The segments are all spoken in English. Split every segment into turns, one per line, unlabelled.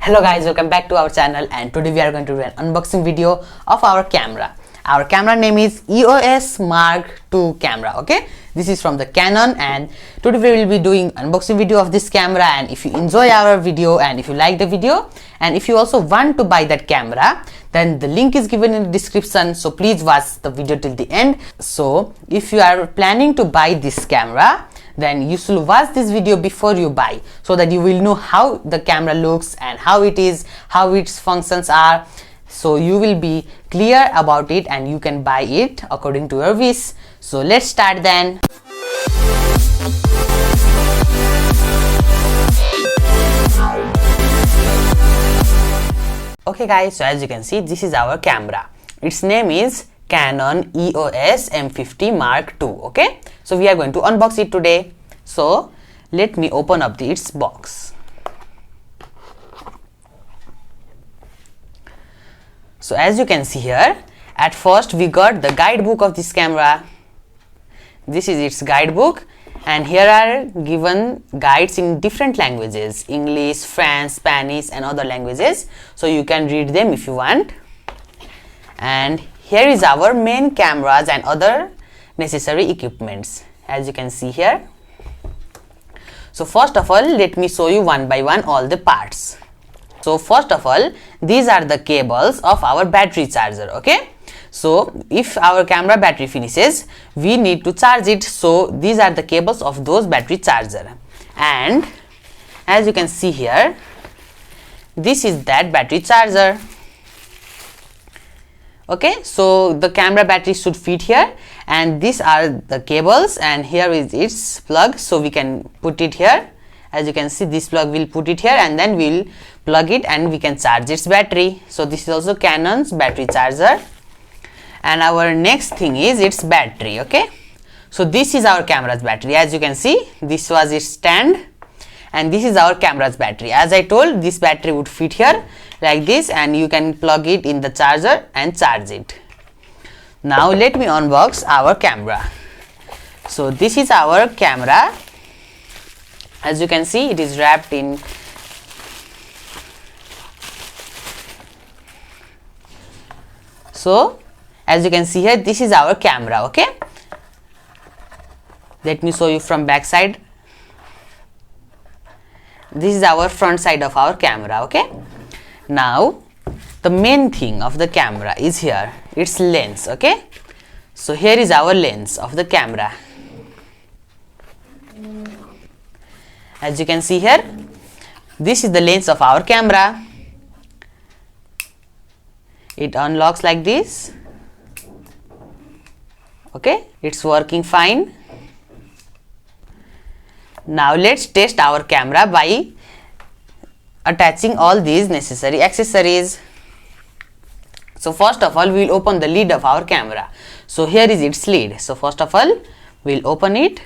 Hello guys, welcome back to our channel, and today we are going to do an unboxing video of our camera. Our camera name is EOS Mark II camera. Okay, this is from the Canon, and today we will be doing unboxing video of this camera. And if you enjoy our video and if you like the video and if you also want to buy that camera, then the link is given in the description, so please watch the video till the end. So if you are planning to buy this camera, then you should watch this video before you buy, so that you will know how the camera looks and how it is, how its functions are. So you will be clear about it and you can buy it according to your wish. So let's start then. Okay guys, so as you can see, this is our camera. Its name is Canon EOS M50 Mark II. Okay, so we are going to unbox it today. So let me open up its box. So as you can see here, at first we got the guidebook of this camera. This is its guidebook, and here are given guides in different languages: English, French, Spanish and other languages, so you can read them if you want. And here is our main cameras and other necessary equipments, as you can see here. So first of all, let me show you one by one all the parts. So first of all, these are the cables of our battery charger. Okay, so if our camera battery finishes, we need to charge it, so these are the cables of those battery charger. And as you can see here, this is that battery charger. Okay, so the camera battery should fit here, and these are the cables, and here is its plug, so we can put it here. As you can see, this plug will put it here, and then we'll plug it and we can charge its battery. So this is also Canon's battery charger. And our next thing is its battery. Okay, so this is our camera's battery. As you can see, this was its stand, and this is our camera's battery. As I told, this battery would fit here like this, and you can plug it in the charger and charge it. Now let me unbox our camera. So this is our camera. As you can see, it is wrapped in as you can see here, this is our camera. Okay, let me show you from back side. This is our front side of our camera. Okay, now the main thing of the camera is here, its lens. Okay, so here is our lens of the camera. As you can see here, this is the lens of our camera. It unlocks like this. Okay, it's working fine. Now let's test our camera by attaching all these necessary accessories. So first of all, we will open the lid of our camera. So here is its lid. So first of all, we'll open it.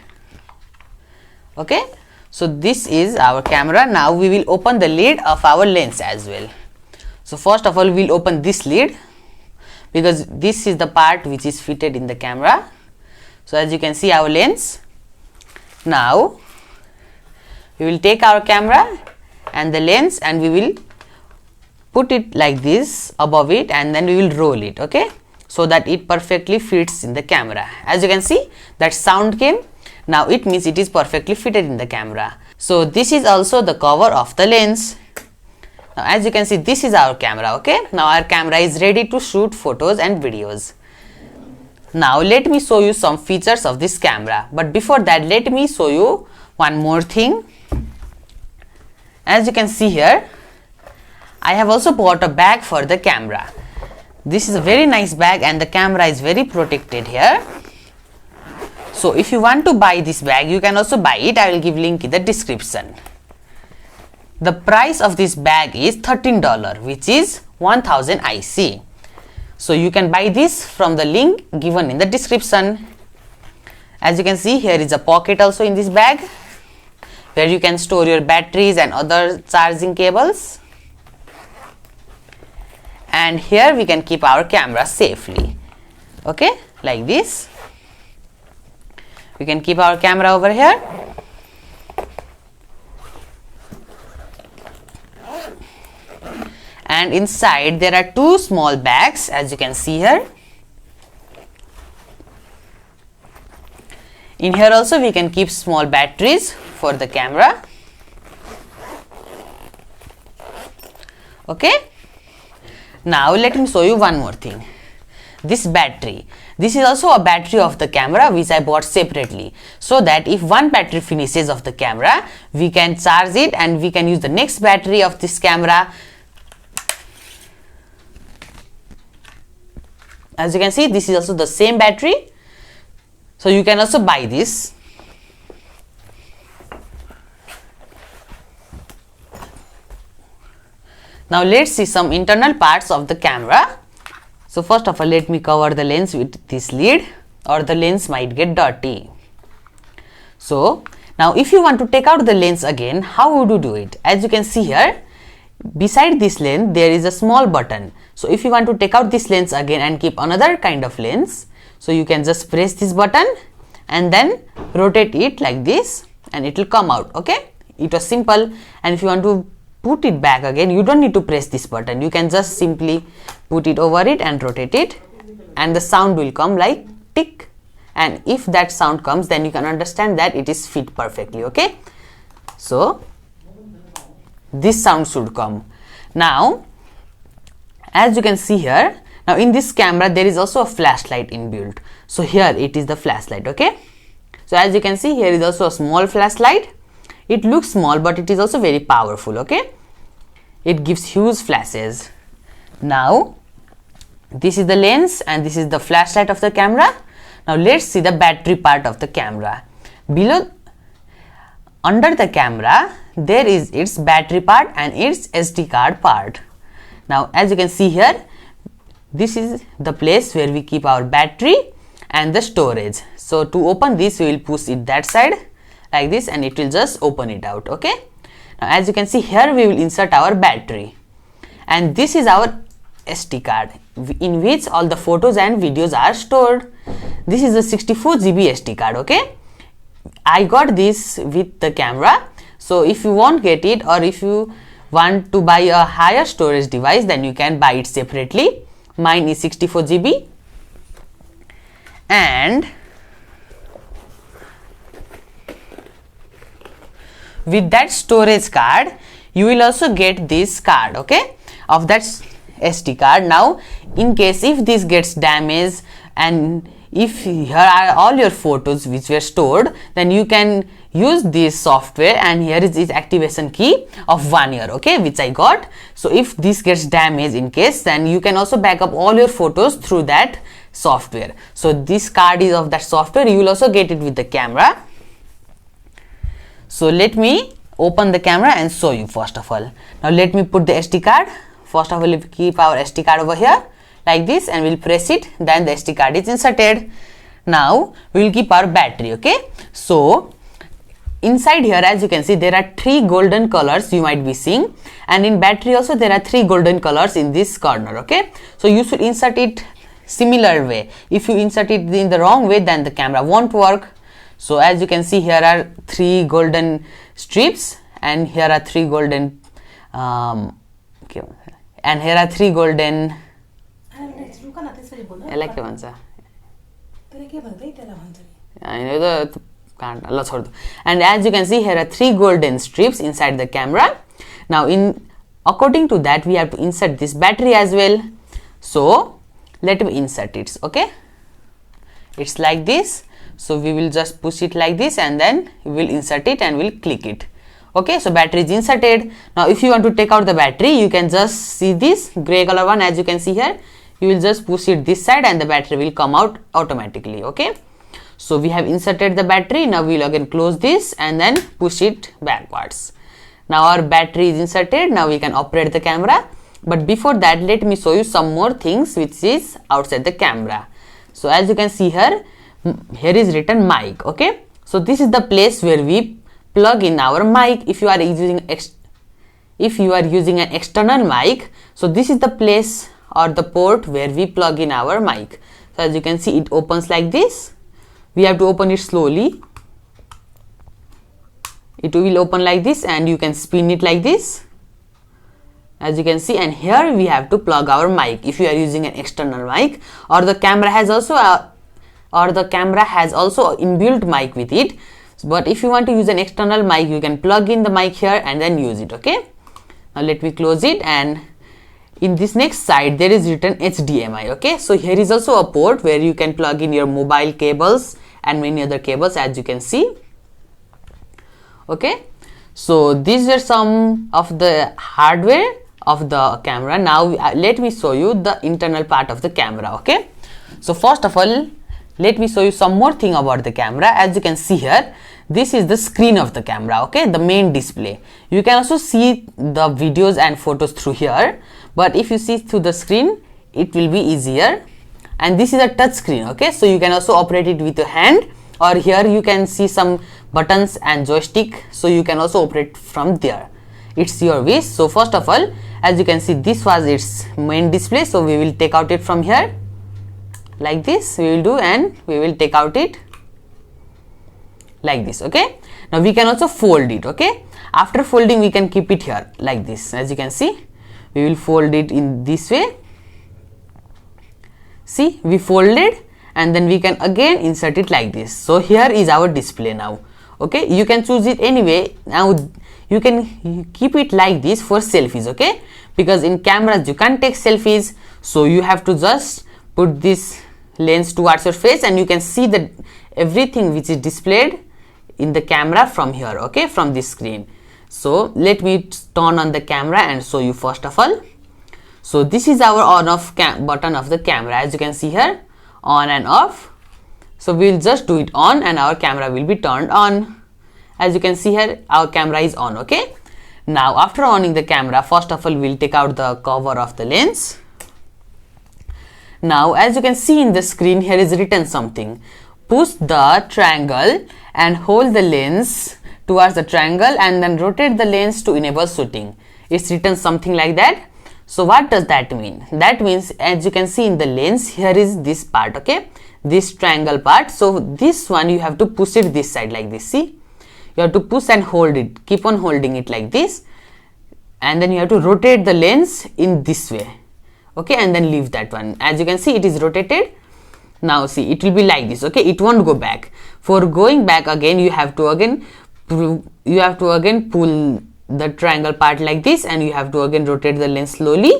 Okay, so this is our camera. Now we will open the lid of our lens as well. So first of all, we'll open this lid, because this is the part which is fitted in the camera. So as you can see, our lens. Now we will take our camera and the lens, and we will put it like this above it, and then we will roll it. Okay, so that it perfectly fits in the camera. As you can see, that sound came. Now it means it is perfectly fitted in the camera. So this is also the cover of the lens. Now as you can see, this is our camera. Okay, now our camera is ready to shoot photos and videos. Now let me show you some features of this camera, but before that, let me show you one more thing. As you can see here, I have also bought a bag for the camera. This is a very nice bag, and the camera is very protected here. So if you want to buy this bag, you can also buy it. I will give link in the description. The price of this bag is $13, which is 1000 IC. So you can buy this from the link given in the description. As you can see, here is a pocket also in this bag, where you can store your batteries and other charging cables. And here we can keep our camera safely. Okay, like this. We can keep our camera over here. and inside there are two small bags, as you can see here. In here also we can keep small batteries for the camera. Okay, now let me show you one more thing. This battery, this is also a battery of the camera which I bought separately, so that if one battery finishes of the camera, we can charge it and we can use the next battery of this camera. As you can see, this is also the same battery, so you can also buy this. Now let's see some internal parts of the camera. So first of all, let me cover the lens with this lid, or the lens might get dirty. So now if you want to take out the lens again, how would you do it? As you can see here, beside this lens there is a small button. So if you want to take out this lens again and keep another kind of lens, so you can just press this button and then rotate it like this and it will come out. Okay, it was simple. And if you want to put it back again, you don't need to press this button, you can just simply put it over it and rotate it, and the sound will come like tick, and if that sound comes, then you can understand that it is fit perfectly. Okay, so this sound should come. Now as you can see here, now in this camera there is also a flashlight inbuilt, so here it is the flashlight. Okay, so as you can see, here is also a small flashlight. It looks small but it is also very powerful. Okay, it gives huge flashes. Now this is the lens and this is the flashlight of the camera. Now let's see the battery part of the camera. Below, under the camera, there is its battery part and its SD card part. Now as you can see here, this is the place where we keep our battery and the storage. So to open this, we will push it that side like this and it will just open it out. Okay, now as you can see here, we will insert our battery, and this is our SD card in which all the photos and videos are stored. This is a 64 GB SD card. Okay, I got this with the camera, so if you won't get it, or if you want to buy a higher storage device, then you can buy it separately. Mine is 64 GB, and with that storage card you will also get this card, okay, of that SD card. Now in case if this gets damaged and if here are all your photos which were stored, then you can use this software, and here is its activation key of 1 year, okay, which I got. So if this gets damaged in case, then you can also back up all your photos through that software. So this card is of that software. You will also get it with the camera. So let me open the camera and show you first of all. Now let me put the SD card. First of all, we keep our SD card over here like this and we'll press it, then the SD card is inserted. Now we will keep our battery. Okay, so inside here, as you can see, there are 3 golden colors you might be seeing, and in battery also there are 3 golden colors in this corner. Okay, so you should insert it similar way. If you insert it in the wrong way, then the camera won't work. So as you can see, here are 3 golden strips, and here are 3 golden and here are 3 golden and as you can see, here are 3 golden strips inside the camera. Now according to that, we have to insert this battery as well. So let me insert it. Okay, it's like this. So we will just push it like this and then we will insert it and we'll click it. Okay, so battery is inserted. Now if you want to take out the battery, you can just see this gray color one, as you can see here. You will just push it this side and the battery will come out automatically. Okay, so we have inserted the battery. Now we will again close this and then push it backwards. Now our battery is inserted. Now we can operate the camera. But before that, let me show you some more things which is outside the camera. So as you can see here, here is written mic. Okay, so this is the place where we plug in our mic. If you are using an external mic, so this is the place or the port where we plug in our mic. So as you can see, it opens like this. We have to open it slowly. It will open like this and you can spin it like this. as you can see, and here we have to plug our mic if you are using an external mic, or the camera has also inbuilt mic with it. But if you want to use an external mic, you can plug in the mic here and then use it. Okay, now let me close it, and in this next side there is written HDMI. Okay, so here is also a port where you can plug in your mobile cables and many other cables, as you can see. Okay, so these are some of the hardware of the camera. Now let me show you the internal part of the camera. Okay, so first of all, let me show you some more thing about the camera. As you can see here, this is the screen of the camera. Okay, the main display. You can also see the videos and photos through here, but if you see through the screen, it will be easier. And this is a touch screen. Okay, so you can also operate it with your hand, or here you can see some buttons and joystick, so you can also operate from there. It's your wish. So first of all, as you can see, this was its main display, so we will take out it from here like this. We will do, and we will take out it like this. Okay, now we can also fold it. Okay, after folding we can keep it here like this. As you can see, we will fold it in this way. See, we folded, and then we can again insert it like this. So here is our display now. Okay, you can choose it anyway. Now you can keep it like this for selfies. Okay, because in cameras you can't take selfies, so you have to just put this lens towards your face, and you can see that everything which is displayed in the camera from here. Okay, from this screen. So let me turn on the camera and show you first of all. So this is our on off button of the camera. As you can see here, on and off. So we'll just do it on, and our camera will be turned on. As you can see here, our camera is on. Okay, now after owning the camera, first of all we'll take out the cover of the lens. Now as you can see in the screen, here is written something. Push the triangle and hold the lens towards the triangle, and then rotate the lens to enable shooting. It's written something like that. So what does that mean? That means, as you can see in the lens, here is this part. Okay, this triangle part. So this one you have to push it this side like this. See, you have to push and hold it, keep on holding it like this, and then you have to rotate the lens in this way. Okay, and then leave that one. As you can see, it is rotated. Now see, it will be like this. Okay, it won't go back. For going back again, you have to again pull the triangle part like this, and you have to again rotate the lens slowly,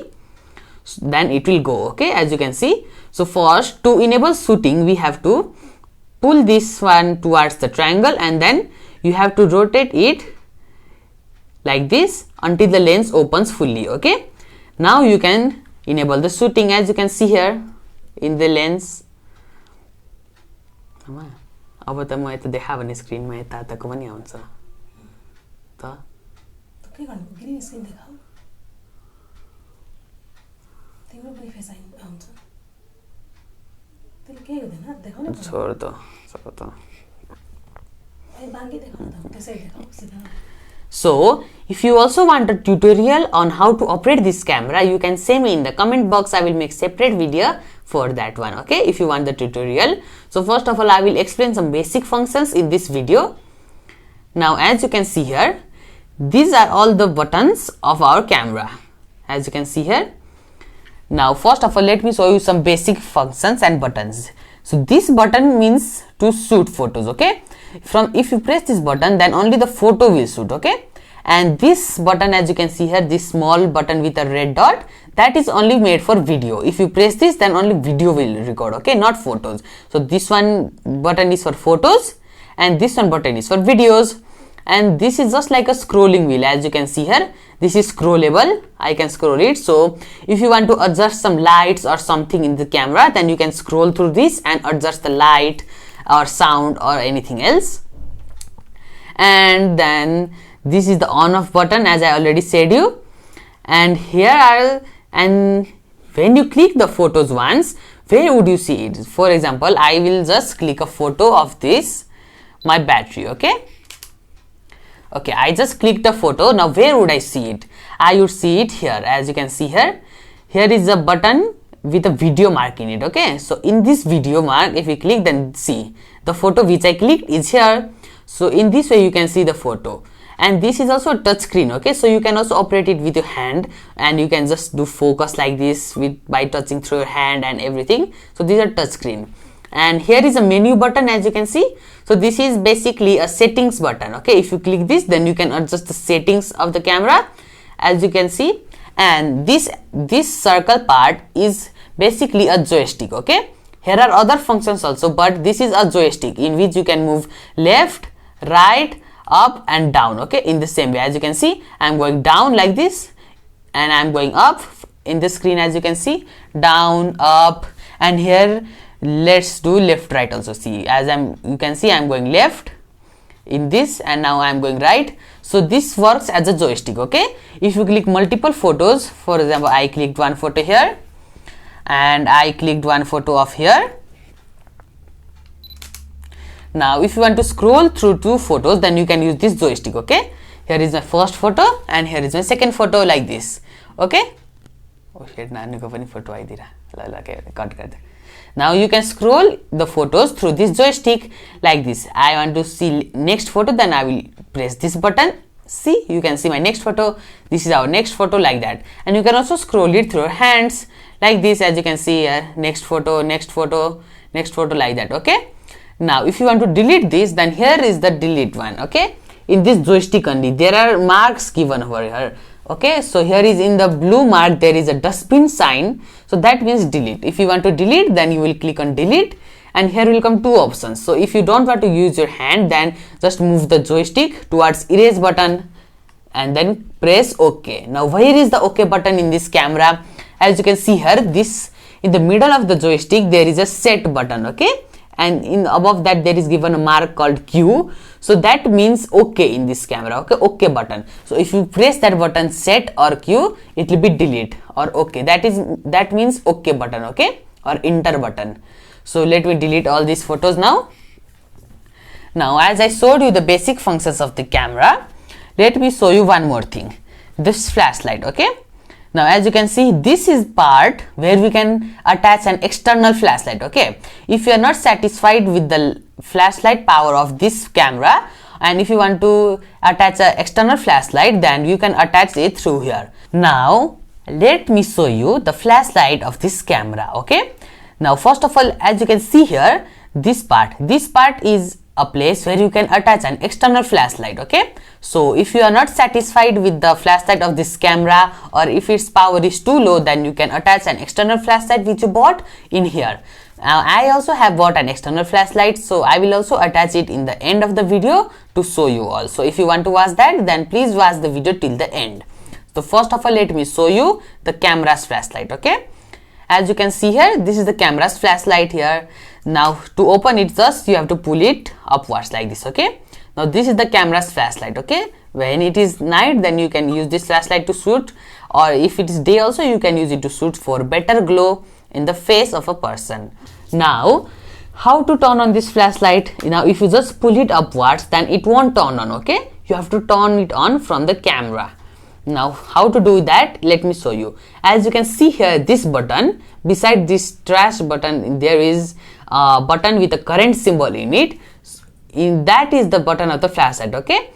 then it will go. Okay, as you can see. So first, to enable shooting, we have to pull this one towards the triangle, and then you have to rotate it like this until the lens opens fully. Okay, now you can enable the shooting. As you can see here in the lens. अब त म यता देखा भने स्क्रिनमा यता यताको पनि आउँछ त के गर्नु ग्रीन स्क्रिन देखाऊ तिम्रो पनि फेस आउँछ त्यसले के हुँदैन देखाउनु छोड त सको त ए बाँकी देखाउनु त त्यसै देखाऊ सिधा. So if you also want a tutorial on how to operate this camera, you can say me in the comment box. I will make separate video for that one. Okay, if you want the tutorial. So first of all, I will explain some basic functions in this video. Now as you can see here, these are all the buttons of our camera, as you can see here. Now first of all, let me show you some basic functions and buttons. So this button means to shoot photos. Okay, if you press this button, then only the photo will shoot. Okay, and this button, as you can see here, this small button with a red dot, that is only made for video. If you press this, then only video will record. Okay, not photos. So this one button is for photos, and this one button is for videos. And this is just like a scrolling wheel. As you can see here, this is scrollable. I can scroll it. So if you want to adjust some lights or something in the camera, then you can scroll through this and adjust the light or sound or anything else. And then this is the on off button, as I already said you. And here are, and when you click the photos once, where would you see it? For example, I will just click a photo of this, my battery. Okay, I just clicked a photo. Now where would I see it? I would see it here. As you can see here, here is a button with a video mark in it. Okay, so in this video mark, if you click, then see the photo which I clicked is here. So in this way you can see the photo. and this is also a touch screen. Okay, so you can also operate it with your hand, and you can just do focus like this by touching through your hand and everything. So these are touch screen. And here is a menu button, as you can see. So this is basically a settings button. Okay, if you click this, then you can adjust the settings of the camera, as you can see. And this circle part is basically a joystick. Okay, here are other functions also, but this is a joystick in which you can move left, right, up and down. Okay, in the same way, as you can see, I'm going down like this, and I'm going up in the screen, as you can see, down, up. And here let's do left, right also. See, you can see I'm going left in this, and now I'm going right. So this works as a joystick. Okay, if you click multiple photos, for example, I clicked one photo here and I clicked one photo of here. Now if you want to scroll through two photos, then you can use this joystick. Okay, here is my first photo and here is my second photo, like this. Okay, oh shit, nanuko pani photo aidira la cut garde. Now you can scroll the photos through this joystick like this. I want to see next photo, then I will press this button. See, you can see my next photo. This is our next photo, like that. And you can also scroll it through your hands like this, as you can see here. Next photo, next photo, next photo, like that. Okay, now if you want to delete this, then here is the delete one. Okay, in this joystick only there are marks given over here. Okay, so here is in the blue mark there is a dustbin sign, so that means delete. If you want to delete, then you will click on delete, and here will come two options. So if you don't want to use your hand, then just move the joystick towards erase button and then press OK. Now where is the OK button in this camera? As you can see here, this in the middle of the joystick there is a set button. Okay, and in above that there is given a mark called Q, so that means OK in this camera. Okay, OK button. So if you press that button, set or Q, it will be delete or OK. That means OK button. Okay, or enter button. So let me delete all these photos now. Now as I showed you the basic functions of the camera, let me show you one more thing, this flashlight. Okay, now as you can see, this is part where we can attach an external flashlight. Okay, if you are not satisfied with the flashlight power of this camera, and if you want to attach an external flashlight, then you can attach it through here. Now let me show you the flashlight of this camera. Okay, now first of all, as you can see here, this part is a place where you can attach an external flashlight. Okay, so if you are not satisfied with the flashlight of this camera, or if its power is too low, then you can attach an external flashlight which you bought in here. Now I also have bought an external flashlight, so I will also attach it in the end of the video to show you all. So if you want to watch that, then please watch the video till the end. So first of all, let me show you the camera's flashlight. Okay, as you can see here, this is the camera's flashlight here. Now to open it, just you have to pull it upwards like this. Okay, now this is the camera's flashlight. Okay, when it is night, then you can use this flashlight to shoot, or if it is day also, you can use it to shoot for better glow in the face of a person. Now how to turn on this flashlight? Now if you just pull it upwards, then it won't turn on. Okay, you have to turn it on from the camera. Now how to do that, let me show you. As you can see here, this button, beside this trash button, there is a button with a current symbol in it. That is the button of the flashlight. Okay,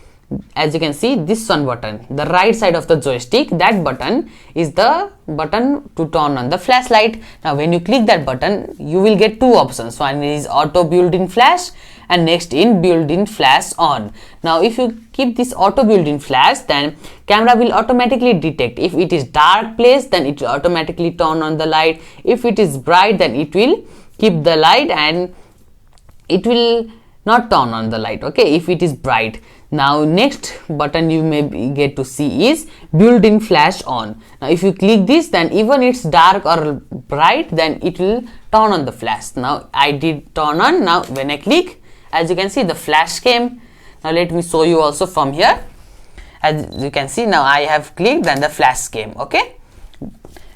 as you can see, this one button, the right side of the joystick, that button is the button to turn on the flashlight. Now when you click that button, you will get two options. One is auto built-in flash, and next in built-in flash on. Now if you keep this auto built-in flash, then camera will automatically detect if it is dark place, then it will automatically turn on the light. If it is bright, then it will keep the light and it will not turn on the light. Okay, if it is bright. Now next button you may get to see is built-in flash on. Now if you click this, then even it's dark or bright, then it will turn on the flash. Now I did turn on. Now when I click, as you can see, the flash came. Now let me show you also from here. As you can see, now I have clicked, then the flash came. Okay,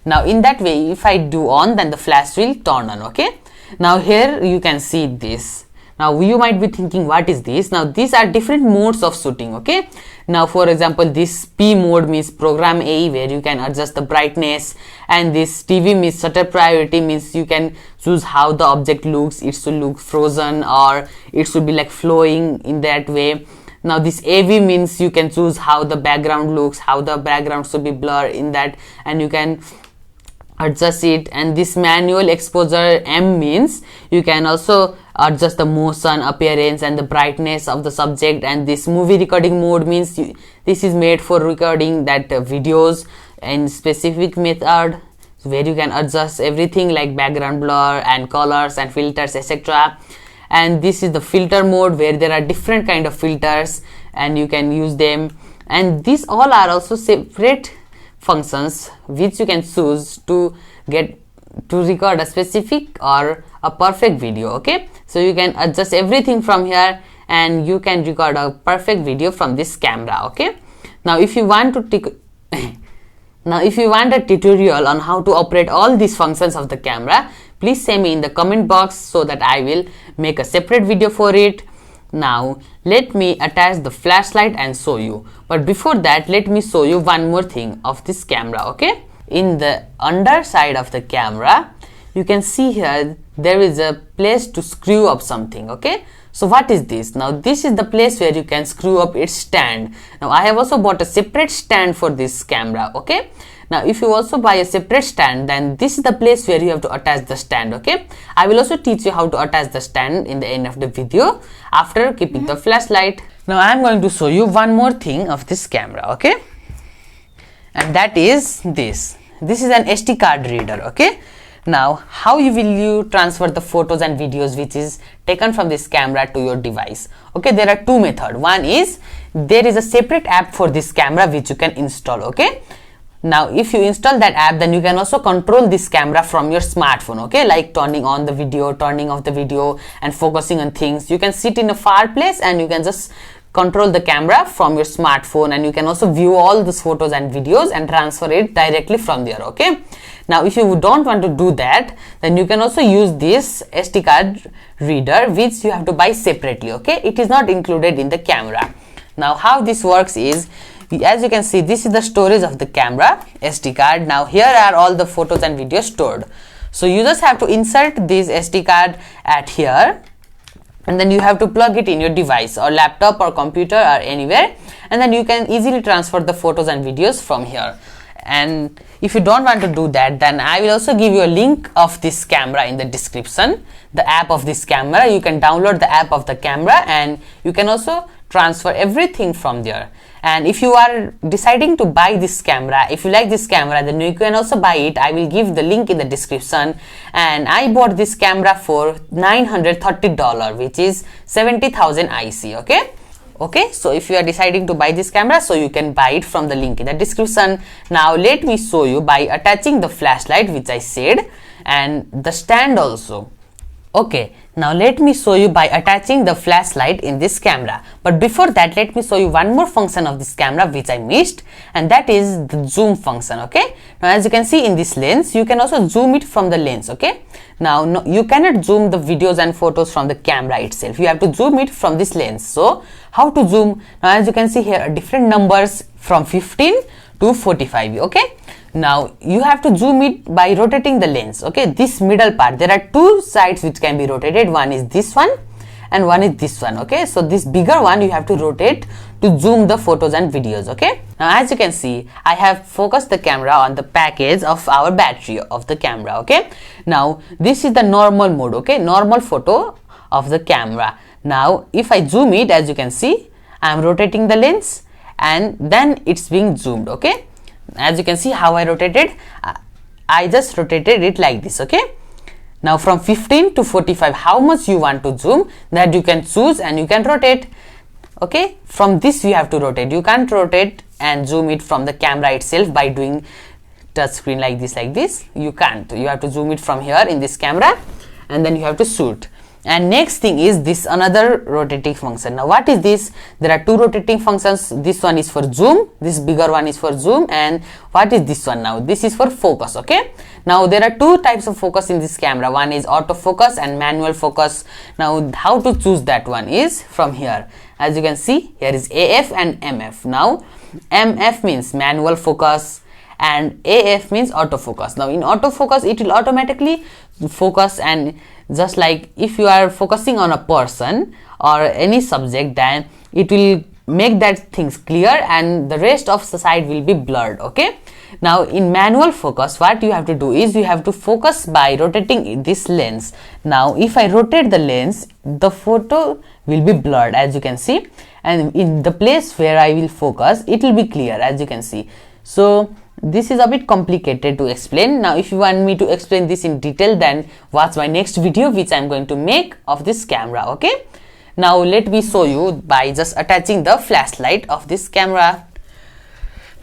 now in that way, if I do on, then the flash will turn on. Okay, now here you can see this. Now you might be thinking, what is this? Now these are different modes of shooting. Okay, now for example, this P mode means program A, where you can adjust the brightness, and this TV means shutter priority, means you can choose how the object looks. It should look frozen or it should be like flowing in that way. Now this AV means you can choose how the background looks, how the background should be blurred in that, and you can adjust it. And this manual exposure M means you can also adjust the motion, appearance and the brightness of the subject. And this movie recording mode means this is made for recording that videos in specific method, where you can adjust everything like background blur and colors and filters, etc. And this is the filter mode, where there are different kind of filters and you can use them. And these all are also separate functions which you can choose to record a specific or a perfect video. Okay, so you can adjust everything from here and you can record a perfect video from this camera. Okay, now if you want to now if you want a tutorial on how to operate all these functions of the camera, please say me in the comment box so that I will make a separate video for it. Now let me attach the flashlight and show you, but before that let me show you one more thing of this camera. Okay, in the underside of the camera you can see here there is a place to screw up something. Okay, so what is this? Now this is the place where you can screw up its stand. Now I have also bought a separate stand for this camera. Okay, now if you also buy a separate stand, then this is the place where you have to attach the stand. Okay, I will also teach you how to attach the stand in the end of the video after keeping the flashlight. Now I am going to show you one more thing of this camera. Okay, and that is this is an SD card reader. Okay, now how will you transfer the photos and videos which is taken from this camera to your device? Okay, there are two methods. One is there is a separate app for this camera which you can install. Okay, now if you install that app, then you can also control this camera from your smartphone. Okay, like turning on the video, turning off the video and focusing on things. You can sit in a far place and you can just control the camera from your smartphone, and you can also view all these photos and videos and transfer it directly from there. Okay, now if you don't want to do that, then you can also use this SD card reader which you have to buy separately. Okay, it is not included in the camera. Now how this works is, as you can see, this is the storage of the camera SD card. Now here are all the photos and videos stored. So you just have to insert this SD card at here, and then you have to plug it in your device or laptop or computer or anywhere, and then you can easily transfer the photos and videos from here. And if you don't want to do that, then I will also give you a link of this camera in the description, the app of this camera. You can download the app of the camera and you can also transfer everything from there. And if you are deciding to buy this camera, if you like this camera, then you can also buy it. I will give the link in the description. And I bought this camera for $930, which is 70,000 IC. Okay, so if you are deciding to buy this camera, so you can buy it from the link in the description. Now let me show you by attaching the flashlight, which I said, and the stand also. Okay, now let me show you by attaching the flashlight in this camera. But before that, let me show you one more function of this camera which I missed, and that is the zoom function. Okay, now as you can see in this lens, you can also zoom it from the lens. Okay, now no, you cannot zoom the videos and photos from the camera itself. You have to zoom it from this lens. So how to zoom? Now as you can see here are different numbers from 15 to 45. Okay, now you have to zoom it by rotating the lens. Okay, this middle part, there are two sides which can be rotated. One is this one and one is this one. Okay, so this bigger one you have to rotate to zoom the photos and videos. Okay, now as you can see, I have focused the camera on the package of our battery of the camera. Okay, now this is the normal mode. Okay, normal photo of the camera. Now if I zoom it, as you can see, I am rotating the lens and then it's being zoomed. Okay, as you can see how I rotated, I just rotated it like this. Okay, now from 15 to 45, how much you want to zoom, that you can choose and you can rotate. Okay, from this you have to rotate. You can't rotate and zoom it from the camera itself by doing touch screen like this. You can't. You have to zoom it from here in this camera and then you have to shoot. And next thing is this another rotating function. Now what is this? There are two rotating functions. This one is for zoom, this bigger one is for zoom, and what is this one now? This is for focus. Okay, now there are two types of focus in this camera. One is autofocus and manual focus. Now how to choose that one is from here. As you can see, here is AF and MF. Now MF means manual focus and AF means autofocus. Now in autofocus it will automatically focus, and just like if you are focusing on a person or any subject, then it will make that things clear and the rest of the side will be blurred. Okay, now in manual focus, what you have to do is you have to focus by rotating this lens. Now if I rotate the lens, the photo will be blurred, as you can see, and in the place where I will focus, it will be clear, as you can see. So this is a bit complicated to explain. Now if you want me to explain this in detail, then watch my next video which I am going to make of this camera. Okay, now let me show you by just attaching the flashlight of this camera.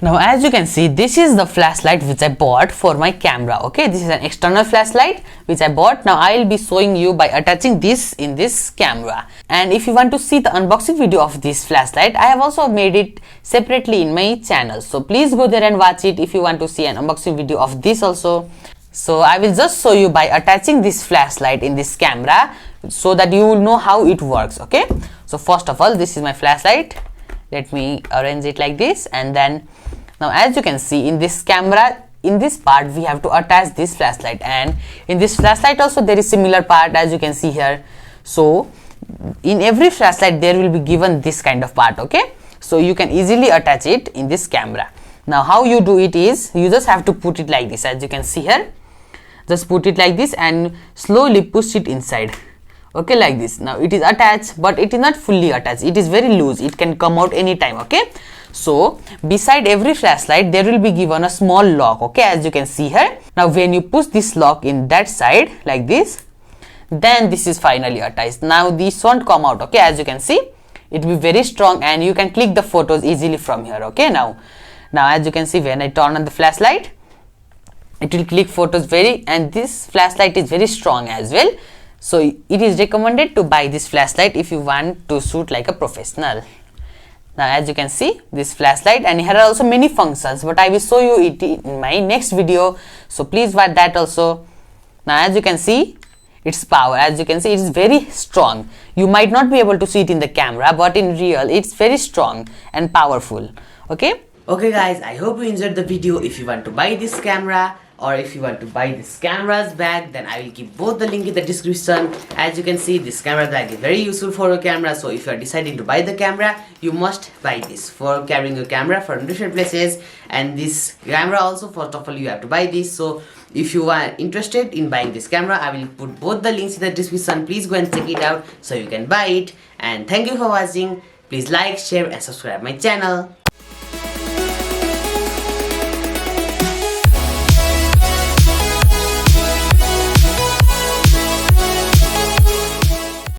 Now as you can see, this is the flashlight which I bought for my camera. Okay, this is an external flashlight which I bought. Now I will be showing you by attaching this in this camera. And if you want to see the unboxing video of this flashlight, I have also made it separately in my channel, so please go there and watch it if you want to see an unboxing video of this also. So I will just show you by attaching this flashlight in this camera so that you will know how it works. Okay, so first of all, this is my flashlight. Let me arrange it like this, and then now as you can see in this camera, in this part we have to attach this flashlight, and in this flashlight also there is similar part, as you can see here. So in every flashlight there will be given this kind of part. Okay, so you can easily attach it in this camera. Now how you do it is, you just have to put it like this, as you can see here. Just put it like this and slowly push it inside. Okay, like this. Now it is attached, but it is not fully attached, it is very loose, it can come out anytime. Okay, so beside every flashlight there will be given a small lock. Okay, as you can see here. Now when you push this lock in that side like this, then this is finally attached. Now this won't come out. Okay, as you can see, it will be very strong and you can click the photos easily from here. Okay, now as you can see, when I turn on the flashlight, it will click photos and this flashlight is very strong as well. So it is recommended to buy this flashlight if you want to shoot like a professional. Now as you can see, this flashlight, and here are also many functions, but I will show you it in my next video, so please watch that also. Now as you can see, its power, as you can see, it is very strong. You might not be able to see it in the camera, but in real it's very strong and powerful. Okay guys, I hope you enjoyed the video. If you want to buy this camera or if you want to buy this camera's bag, then I will keep both the link in the description. As you can see, this camera bag is very useful for your camera, so if you are deciding to buy the camera, you must buy this for carrying your camera from different places. And this camera also, first of all, you have to buy this. So if you are interested in buying this camera, I will put both the links in the description. Please go and check it out so you can buy it. And thank you for watching. Please like, share and subscribe my channel.